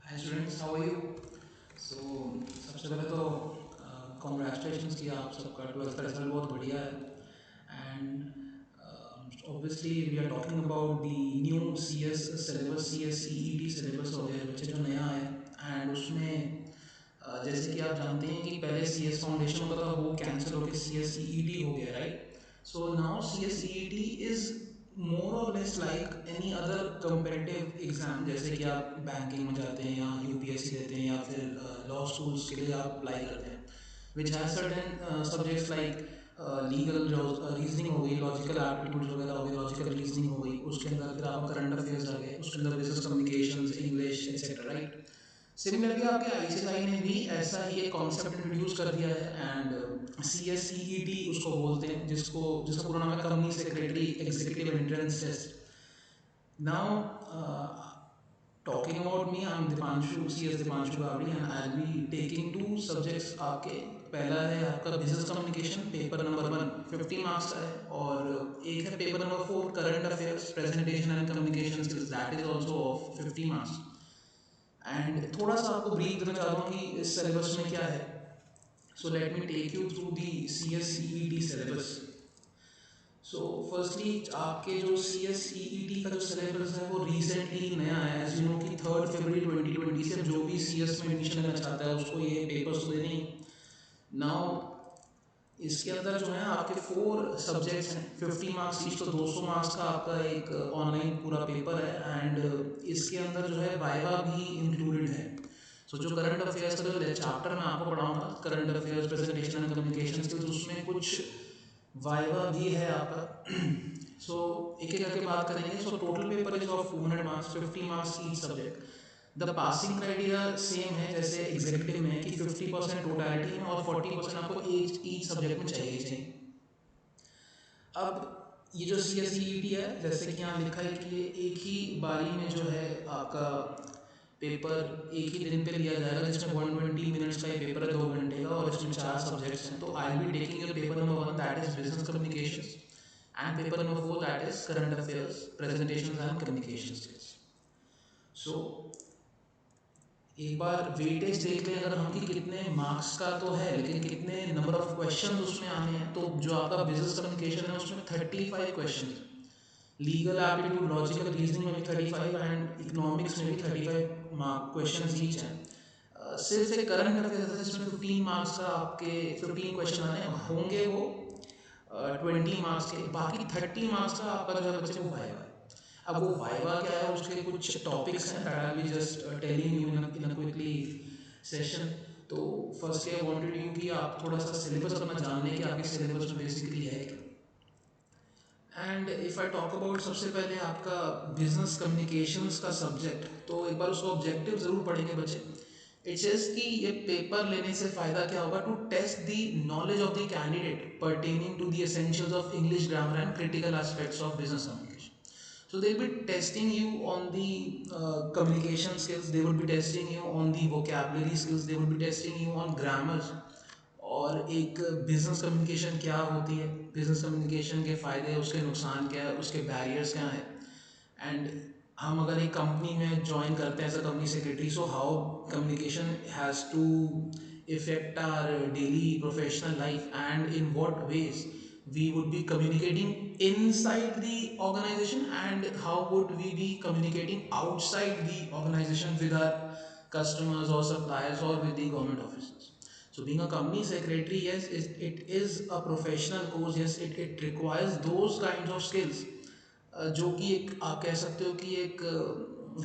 Hi students, how are you? So सबसे पहले तो कॉन्ग्रेचुलेशंस कि आप सबका 12th का रिजल्ट बहुत बढ़िया है। And obviously we are talking about the new C S syllabus, C S C E T syllabus हो गया बच्चे जो नया है। एंड उसमें जैसे कि आप जानते हैं कि पहले सी एस फाउंडेशन होता था, वो कैंसिल होकर सी एस सी ई टी हो गया, right? So now C S C E T is more और less like any other competitive exam. जैसे कि आप बैंकिंग में जाते हैं या यूपीएससी देते हैं या फिर लॉ स्कूल्स के लिए आप अप्लाई करते हैं, which has certain subjects like legal reasoning हो गई, लॉजिकल एप्टीट्यूड वगैरह हो गई, लॉजिकल रीजनिंग हो गई। उसके अंदर फिर आप करंट अफेयर्स आ गए, उसके अंदर business communication, English etcetera, right? Similarly आपके आईसीएसआई ने भी ऐसा ही एक कॉन्सेप्ट इंट्रोड्यूस कर दिया है। And C S C E T उसको बोलते हैं, जिसका पूरा नाम है company secretary executive entrance test. Now, talking about me, I'm Dipanshu, CS Dipanshu Gavri, and I'll be taking two subjects आपके। पहला है आपका business communication, paper number 1 50 marks का है, और एक है paper number 4 current affairs presentation and communication skills, that is also of 50 marks. And थोड़ा सा आपको ब्रीफ देना चाहता हूँ कि इस सिलेबस में क्या है। So let me take you through the C S C E T syllabus. So firstly आपके जो सी एस सी ई टी का जो सिलेबस है वो रिसेंटली नया है। एज यू नो कि 3 फरवरी 2020 से जो भी सी एस में एडमिशन लेना चाहता है उसको ये पेपर्स तो देने ही। नाउ इसके अंदर जो है आपके 4 सब्जेक्ट्स हैं, 50 मार्क्स ईच, तो 200 मार्क्स का आपका एक ऑनलाइन पूरा पेपर है। एंड इसके अंदर जो है वाइवा भी इंक्लूडेड है। सो जो करंट अफेयर्स का जो चैप्टर मैं आपको पढ़ाऊंगा, current affairs presentation and communication skills, उसमें कुछ वाइवा भी है आपका। सो एक एक करके बात करेंगे। So total paper is of 200 marks, 50 marks each subject. The passing criteria same है जैसे एग्जीक्यूटिव में कि 50% टोटलिटी में और 40% आपको ईच सब्जेक्ट में चाहिए चाहिए। अब ये जो सी एस ई टी है, जैसे कि यहाँ लिखा है कि ये एक ही बारी में जो है आपका पेपर एक ही दिन पे लिया जाएगा, जिसमें 120 मिनट्स का ये पेपर है, 2 घंटे का, और इसमें 4 सब्जेक्ट्स हैं। तो I be taking your paper number 1, that is business communication, and paper number 4, that is current affairs presentation and communication skills. So एक बार वेटेज देख लें अगर हम कि कितने मार्क्स का तो है, लेकिन कितने नंबर ऑफ क्वेश्चन उसमें आने हैं। तो जो आपका बिजनेस कम्युनिकेशन है उसमें 35 question, legal aptitude logical reasoning में भी 35, एंड इकोनॉमिक्स में भी 35 मार्क क्वेश्चन ईच हैं। सिर्फ एक करंट अफेयर्स है जिसमें 15 मार्क्स का आपके 15 क्वेश्चन आने होंगे, वो 20 मार्क्स के। बाकी 30 मार्क्स का आपका जो है बच्चे वो वाइवा है। अब वो वाइवा क्या है, उसके कुछ टॉपिक्स हैं, that I be just telling you in a quickly session. तो फर्स्ट आई वांटेड यू कि आप थोड़ा सा सिलेबस अपना जान लें कि आपके सिलेबस में बेसिकली है क्या। And if I talk about सबसे पहले आपका बिजनेस कम्युनिकेशंस का सब्जेक्ट, तो एक बार उसका ऑब्जेक्टिव ज़रूर पढ़ेंगे बच्चे। इट सेज कि ये पेपर लेने से फ़ायदा क्या होगा, to test the knowledge of the candidate pertaining to the essentials of English grammar and critical aspects of business communication. So they'll be testing you on the communication skills, they would be testing you on the vocabulary skills, they would be testing you on grammar, और एक business communication क्या होती है, business communication के फ़ायदे, उसके नुकसान क्या है, उसके बैरियर्स क्या हैं। एंड हम अगर एक कंपनी में ज्वाइन करते हैं as a company secretary, so how communication has to effect our daily professional life, and in what ways we would be communicating inside the organization, and how would we be communicating outside the organization with our customers or suppliers or with the government officers. So being a company secretary, yes, it is a professional course, yes, it requires those kinds of skills, जो कि एक आप कह सकते हो कि एक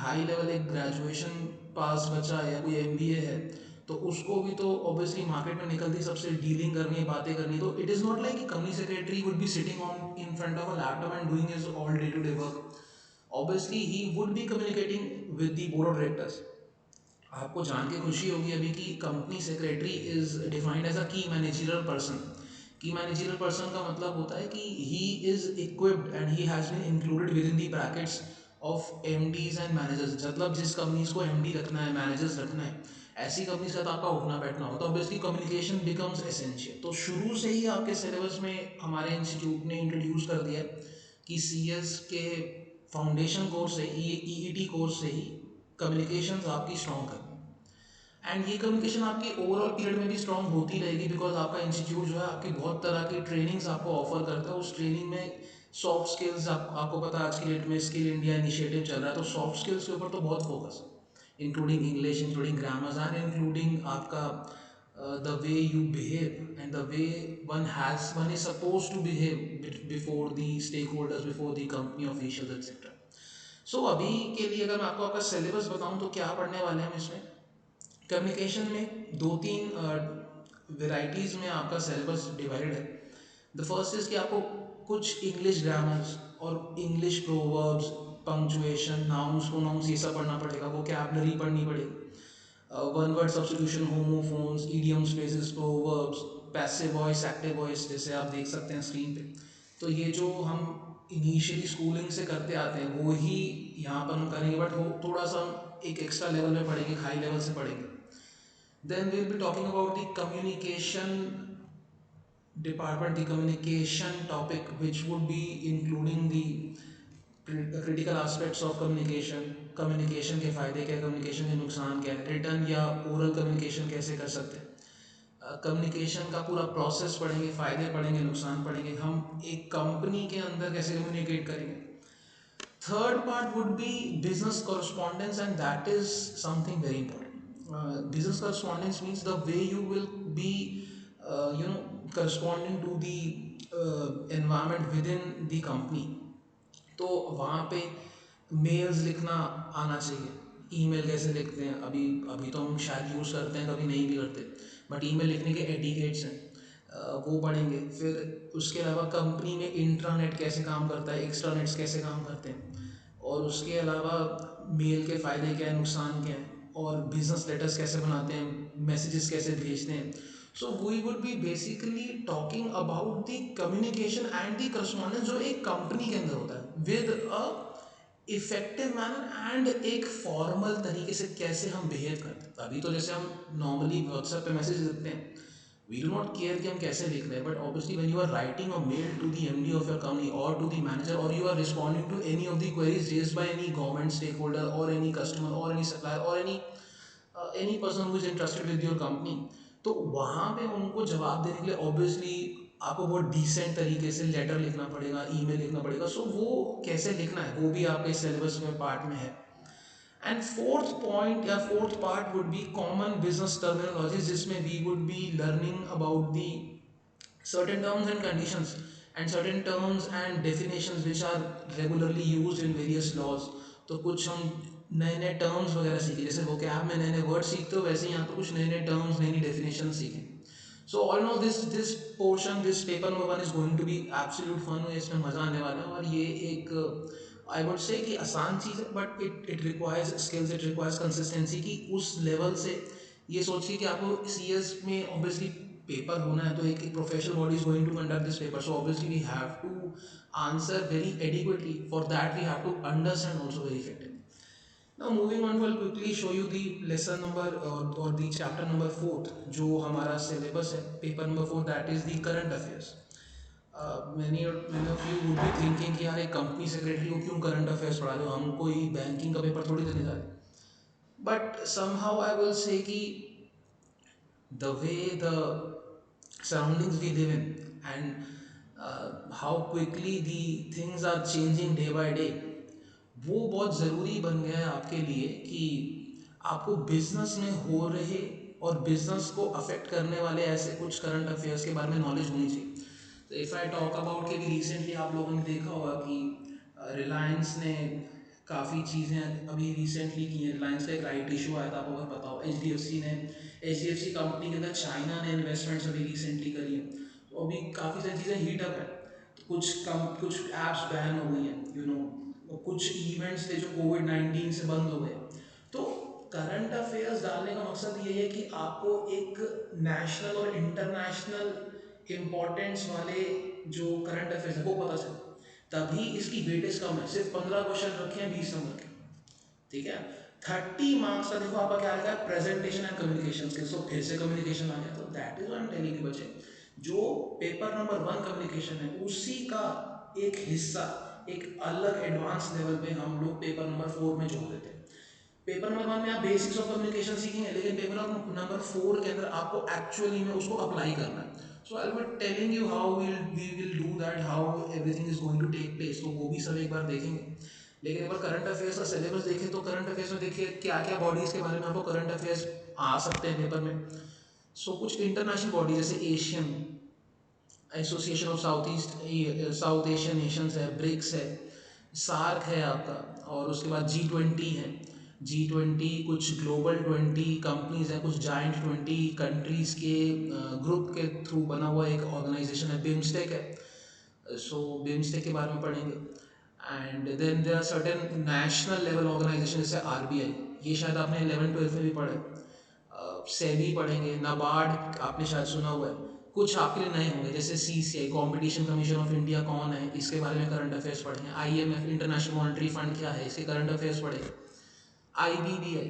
high level एक ग्रेजुएशन पास बच्चा या कोई एमबीए है, तो उसको भी तो ऑब्वियसली मार्केट में निकलती सबसे डीलिंग करनी है, बातें करनी है। तो इट इज़ नॉट लाइक कि company secretary would be sitting on in front of a laptop and doing his all day to day work. Obviously he would be communicating with the board of directors. आपको जान के खुशी होगी अभी कि company secretary is defined as a key managerial person. Key managerial person का मतलब होता है कि he is equipped and he has been included with in the brackets of MDs and managers. मतलब जिस कंपनीज को एमडी रखना है, मैनेजर्स रखना है, ऐसी कंपनी से आपका उठना बैठना होता है, तो ऑब्वियसली कम्युनिकेशन बिकम्स एसेंशियल। तो शुरू से ही आपके सिलेबस में हमारे इंस्टीट्यूट ने इंट्रोड्यूस कर दिया कि सी एस के फाउंडेशन कोर्स से, ई ई टी कोर्स से ही कम्युनिकेशन आपकी स्ट्रॉन्ग करनी है। एंड ये कम्युनिकेशन आपकी ओवरऑल पीरियड में भी स्ट्रॉन्ग होती रहेगी, बिकॉज आपका इंस्टीट्यूट जो है आपकी बहुत तरह की ट्रेनिंग्स आपको ऑफर करता है। उस ट्रेनिंग में सॉफ्ट स्किल्स, आपको पता है आज की डेट में स्किल इंडिया इनिशिएटिव चल रहा है, तो सॉफ्ट स्किल्स के ऊपर तो बहुत फोकस है, including English, including grammars and including आपका the way you behave and the way one is supposed to behave before the stakeholders, before the company officials, etc. So अभी के लिए अगर मैं आपको आपका सिलेबस बताऊं तो क्या पढ़ने वाले हैं हम इसमें। कम्युनिकेशन में दो तीन वेराइटीज़ में आपका सिलेबस डिवाइडेड है। द फर्स्ट इज़ कि आपको कुछ इंग्लिश ग्रामर्स और English proverbs, punctuation, nouns, pronouns, ये सब पढ़ना पड़ेगा, वोकैबलरी पढ़नी पड़ेगी, one word substitution, homophones, idioms, phrases, proverbs, passive voice, active voice, जैसे आप देख सकते हैं स्क्रीन पे। तो ये जो हम इनिशियली स्कूलिंग से करते आते हैं वो ही यहाँ पर हम करेंगे, बट वो थोड़ा सा हम एक एक्स्ट्रा लेवल में पढ़ेंगे, हाई लेवल से पढ़ेंगे। Then we'll be talking about the communication department, the communication topic, which would be including the critical aspects of communication, communication के फ़ायदे क्या है, communication के नुकसान क्या है, written या oral communication कैसे कर सकते हैं, कम्युनिकेशन का पूरा प्रोसेस पढ़ेंगे, फ़ायदे पढ़ेंगे, नुकसान पढ़ेंगे, हम एक कंपनी के अंदर कैसे कम्युनिकेट करेंगे। Third part would be business correspondence, and that is something very important. Business correspondence means the way you will be, corresponding to the environment within the company. तो वहाँ पे मेल्स लिखना आना चाहिए, ईमेल कैसे लिखते हैं, अभी अभी तो हम शायद यूज़ करते हैं, कभी नहीं भी करते, बट ईमेल लिखने के एटिकेट्स हैं, वो पढ़ेंगे। फिर उसके अलावा कंपनी में इंट्रानेट कैसे काम करता है, एक्स्ट्रानेट्स कैसे काम करते हैं, और उसके अलावा मेल के फ़ायदे क्या हैं, नुकसान क्या हैं, और बिजनेस लेटर्स कैसे बनाते हैं, मैसेजेस कैसे भेजते हैं। So we would be basically talking about the communication and the correspondence जो एक कंपनी के अंदर होता है, with a effective manner and एक फॉर्मल तरीके से कैसे हम बिहेव करते हैं। अभी तो जैसे हम नॉर्मली व्हाट्सएप पे मैसेज लिखते हैं, वी डू नॉट केयर कि हम कैसे लिख रहे हैं, but obviously when you are writing a mail to the MD of your company और टू द मैनेजर, और you are responding to any of the queries raised by any government stakeholder और any customer और any supplier और any person who is interested with your company, तो वहाँ पे उनको जवाब देने के लिए ऑब्वियसली आपको बहुत डिसेंट तरीके से लेटर लिखना पड़ेगा, ईमेल लिखना पड़ेगा। सो वो कैसे लिखना है वो भी आपके सिलेबस में पार्ट में है। एंड फोर्थ पॉइंट या fourth part would be common business terminology, जिसमें we would be learning about the certain terms and conditions and certain terms and definitions which are regularly used in various laws। तो कुछ हम नए नए terms वगैरह सीखे, जैसे vocab में नए नए वर्ड सीखते हो, वैसे ही यहाँ पे कुछ नए नए टर्म्स, नई नई डेफिनेशन सीखें। So all know this portion, this paper number 1 is going to be absolute fun, इसमें मज़ा आने वाला है। और ये एक आई वुड से कि आसान चीज़ है, but it requires skills, it requires consistency की उस लेवल से। ये सोचिए कि आपको सी एस में ऑब्वियसली पेपर होना है, तो एक professional body is going to conduct this paper, so obviously we have to answer very adequately, for that we have to understand also very effectively. Now moving on, we'll quickly show you the lesson number or the chapter number 4th जो हमारा syllabus है, paper number 4, that is the current affairs। many of you would be thinking कि यार एक company secretary को क्यों current affairs पढ़ा रहे हो, हम कोई बैंकिंग का पेपर थोड़ी देने जा रहे। But somehow I will say कि the way the surroundings we live in and how quickly the things are changing day by day, वो बहुत ज़रूरी बन गया है आपके लिए कि आपको बिजनेस में हो रहे और बिजनेस को अफेक्ट करने वाले ऐसे कुछ करंट अफेयर्स के बारे में नॉलेज होनी चाहिए। तो इफ़ आई टॉक अबाउट कि रिसेंटली आप लोगों ने देखा होगा कि रिलायंस ने काफ़ी चीज़ें अभी रिसेंटली की हैं। रिलायंस का एक राइट इशू आया था, आपको अगर पता हो। H D F C company के अंदर चाइना ने इन्वेस्टमेंट्स अभी रिसेंटली करी हैं, तो अभी काफ़ी सारी चीज़ें हीटअप है। तो कुछ ऐप्स बैन हो गई हैं, कुछ इवेंट्स थे जो कोविड-19 से बंद हो गए। तो करंट अफेयर्स डालने का मकसद ये है कि आपको एक नेशनल और इंटरनेशनल इम्पोर्टेंस वाले जो करंट अफेयर्स है वो पता चले, तभी इसकी वेटेज कम है। सिर्फ 15 क्वेश्चन रखे हैं 20 नंबर के, ठीक है। 30 मार्क्स का देखो आपका क्या लिखा है, प्रेजेंटेशन एंड कम्युनिकेशन स्किल्स। तो फिर से कम्युनिकेशन आ गया, तो that is one telling you बच्चे, जो पेपर नंबर 1 कम्युनिकेशन है उसी का एक हिस्सा एक अलग एडवांस लेवल पे हम लोग पेपर नंबर 4 में जोड़ देते हैं। पेपर नंबर 1 में आप बेसिक्स ऑफ कम्युनिकेशन सीखेंगे, लेकिन पेपर नंबर 4 के अंदर आपको एक्चुअली में उसको अप्लाई करना है. So I will telling you how we will do that, how everything is going to take place. तो वो भी सब एक बार देखेंगे. लेकिन अगर करंट अफेयर्स का सिलेबस देखें तो करंट अफेयर्स में देखिए क्या क्या बॉडीज़ के बारे में आपको करंट अफेयर्स आ सकते हैं पेपर में. सो कुछ इंटरनेशनल बॉडी जैसे Asian association of south Asian Nations है, ब्रिक्स है, सार्क है आपका, और उसके बाद G20 है. G20 कुछ ग्लोबल 20 कंपनीज हैं, कुछ जाइंट 20 कंट्रीज़ के ग्रुप के थ्रू बना हुआ एक ऑर्गेनाइजेशन है, बिम्स्टेक है. सो बिम्स्टेक के बारे में पढ़ेंगे. And then there are certain national level organization जैसे RBI, ये शायद आपने 11th 12th में भी पढ़ा है. सेबी पढ़ेंगे, नाबार्ड आपने शायद सुना हुआ है. कुछ आपके लिए नए होंगे जैसे CCI competition commission of India कौन है, इसके बारे में करंट अफेयर्स पढ़ेंगे. IMF इंटरनेशनल मॉनेटरी फंड क्या है, इसके करंट अफेयर्स पढ़ेंगे. IBBI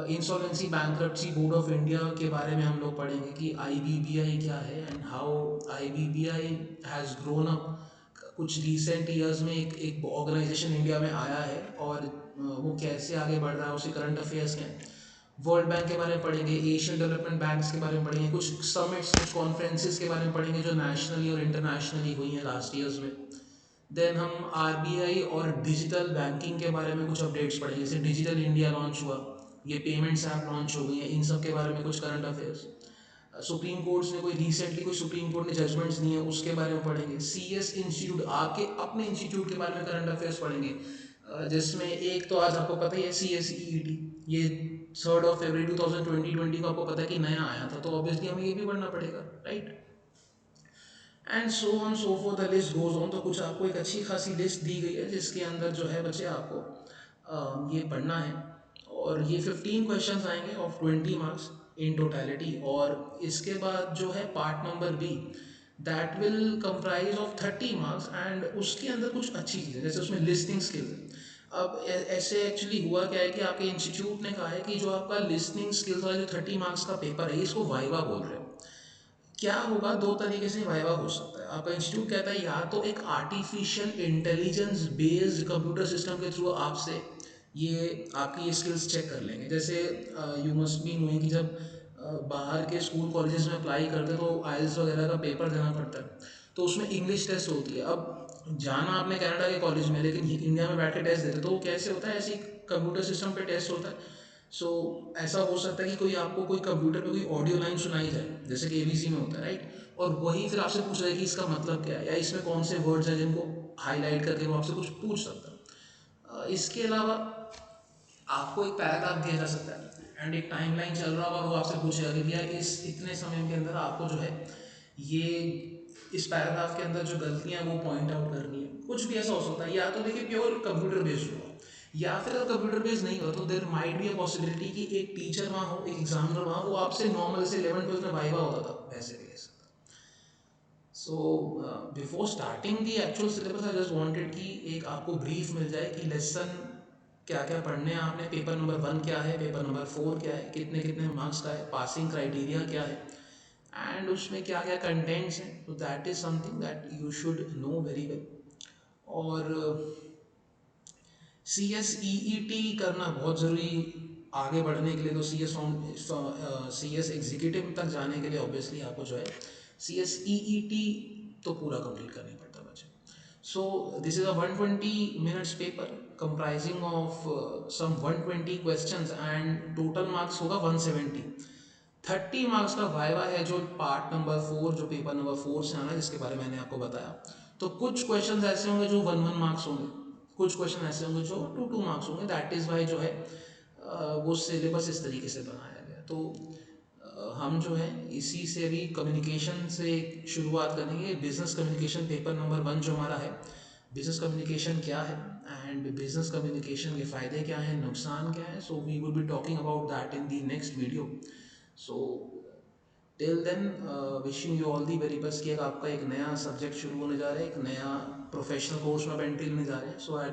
insolvency bankruptcy board of India के बारे में हम लोग पढ़ेंगे कि IBBI क्या है and how IBBI has grown up. कुछ रिसेंट ईयर्स में एक ऑर्गेनाइजेशन इंडिया में आया है, और वो कैसे आगे बढ़ रहा है, उसके करंट अफेयर्स क्या हैं. वर्ल्ड बैंक के बारे में पढ़ेंगे, एशियन डेवलपमेंट बैंक्स के बारे में पढ़ेंगे, कुछ समिट्स कुछ कॉन्फ्रेंसेस के बारे में पढ़ेंगे जो नेशनली और इंटरनेशनली हुई हैं लास्ट ईयर्स में. देन हम RBI और डिजिटल बैंकिंग के बारे में कुछ अपडेट्स पढ़ेंगे, जैसे डिजिटल इंडिया लॉन्च हुआ, ये पेमेंट्स ऐप लॉन्च हो गई हैं, इन सब के बारे में कुछ करंट अफेयर्स. सुप्रीम कोर्ट ने कोई रिसेंटली कोई सुप्रीम कोर्ट ने जजमेंट्स दिए हैं, उसके बारे में पढ़ेंगे. CS इंस्टीट्यूट आपके अपने इंस्टीट्यूट के बारे में करंट अफेयर्स पढ़ेंगे, जिसमें एक तो आज आपको पता ही है CSEET, ये 3rd of February 2020 को आपको पता है कि नया आया था, तो ऑब्वियसली हमें ये भी पढ़ना पड़ेगा, right. And so on so for the list goes on. तो कुछ आपको एक अच्छी खासी लिस्ट दी गई है जिसके अंदर जो है बच्चे आपको ये पढ़ना है. और ये 15 क्वेश्चंस आएंगे ऑफ 20 मार्क्स इन टोटलिटी. और इसके बाद जो है part number B, that will comprise of 30 marks. And उसके अंदर कुछ अच्छी चीज़ें जैसे उसमें लिस्टिंग स्किल्स है. अब ऐसे एक्चुअली हुआ क्या है कि आपके इंस्टीट्यूट ने कहा है कि जो आपका लिस्निंग स्किल्स वाला जो 30 मार्क्स का पेपर है इसको वाइवा बोल रहे हो. क्या होगा, दो तरीके से वाइवा हो सकता है. आपका इंस्टीट्यूट कहता है या तो एक artificial intelligence based computer system के थ्रू आपसे ये आपकी ये स्किल्स चेक कर लेंगे. जैसे यू मस्ट बी नोइंग कि जब बाहर के स्कूल कॉलेजेस में अप्लाई करते हैं तो IELTS वगैरह का पेपर देना पड़ता है, तो उसमें इंग्लिश टेस्ट होती है. अब जाना आपने कनाडा के कॉलेज में, लेकिन इंडिया में बैठ के टेस्ट देते, तो वो कैसे होता है, ऐसे कंप्यूटर सिस्टम पे टेस्ट होता है. सो ऐसा हो सकता है कि कोई आपको कोई कंप्यूटर पे कोई ऑडियो लाइन सुनाई जाए जैसे कि ABC में होता है, राइट. और वही फिर आपसे पूछ रहा है कि इसका मतलब क्या है, या इसमें कौन से वर्ड्स हैं जिनको हाईलाइट करके वो आपसे कुछ पूछ सकता है. इसके अलावा आपको एक पैराग्राफ दिया जा सकता है एंड एक टाइमलाइन चल रहा होगा और वो आपसे पूछेगा कि भैया इस इतने समय के अंदर आपको जो है ये इस पैराग्राफ के अंदर जो गलतियां हैं वो पॉइंट आउट करनी है. कुछ भी ऐसा हो सकता है, या तो देखिए प्योर कंप्यूटर बेस्ड हुआ, या फिर अगर कंप्यूटर बेस्ड नहीं हो तो there might be a possibility कि एक टीचर वहाँ हो, एक एग्जामिनर वहाँ, वो आपसे नॉर्मल से 11th 12th में वाइवा होता था वैसे भी ले सकता. So before starting the actual syllabus I just wanted कि एक आपको ब्रीफ मिल जाए कि लेसन क्या क्या पढ़ने हैं आपने, पेपर नंबर 1 क्या है, पेपर नंबर 4 क्या है, कितने कितने मार्क्स का है, पासिंग क्राइटेरिया क्या है, एंड उसमें क्या क्या कंटेंट्स हैं. तो that is something that you should know very well. और CSEET करना बहुत ज़रूरी आगे बढ़ने के लिए. तो CS एग्जीक्यूटिव तक जाने के लिए ऑब्वियसली आपको जो है CSEET तो पूरा कंप्लीट करना ही पड़ता है बच्चे. So this is a 120 minutes paper comprising of some 120 questions and total marks होगा 170. 30 मार्क्स का वाइवा है जो पार्ट नंबर 4 जो पेपर नंबर 4 से आना है, जिसके बारे में मैंने आपको बताया. तो कुछ क्वेश्चंस ऐसे होंगे जो 1 1 मार्क्स होंगे, कुछ क्वेश्चन ऐसे होंगे जो 2 2 मार्क्स होंगे. दैट इज़ वाई जो है वो सिलेबस इस तरीके से बनाया गया. तो हम जो है इसी से भी कम्युनिकेशन से शुरुआत करेंगे. बिजनेस कम्युनिकेशन पेपर नंबर 1 जो हमारा है, बिजनेस कम्युनिकेशन क्या है एंड बिजनेस कम्युनिकेशन के फ़ायदे क्या हैं, नुकसान क्या है. So we will be talking about that in the next video. So till then wishing you all the very best कि आपका एक नया सब्जेक्ट शुरू होने जा रहा है, एक नया प्रोफेशनल कोर्स में आप एंट्री लेने जा रहे हैं. सो आई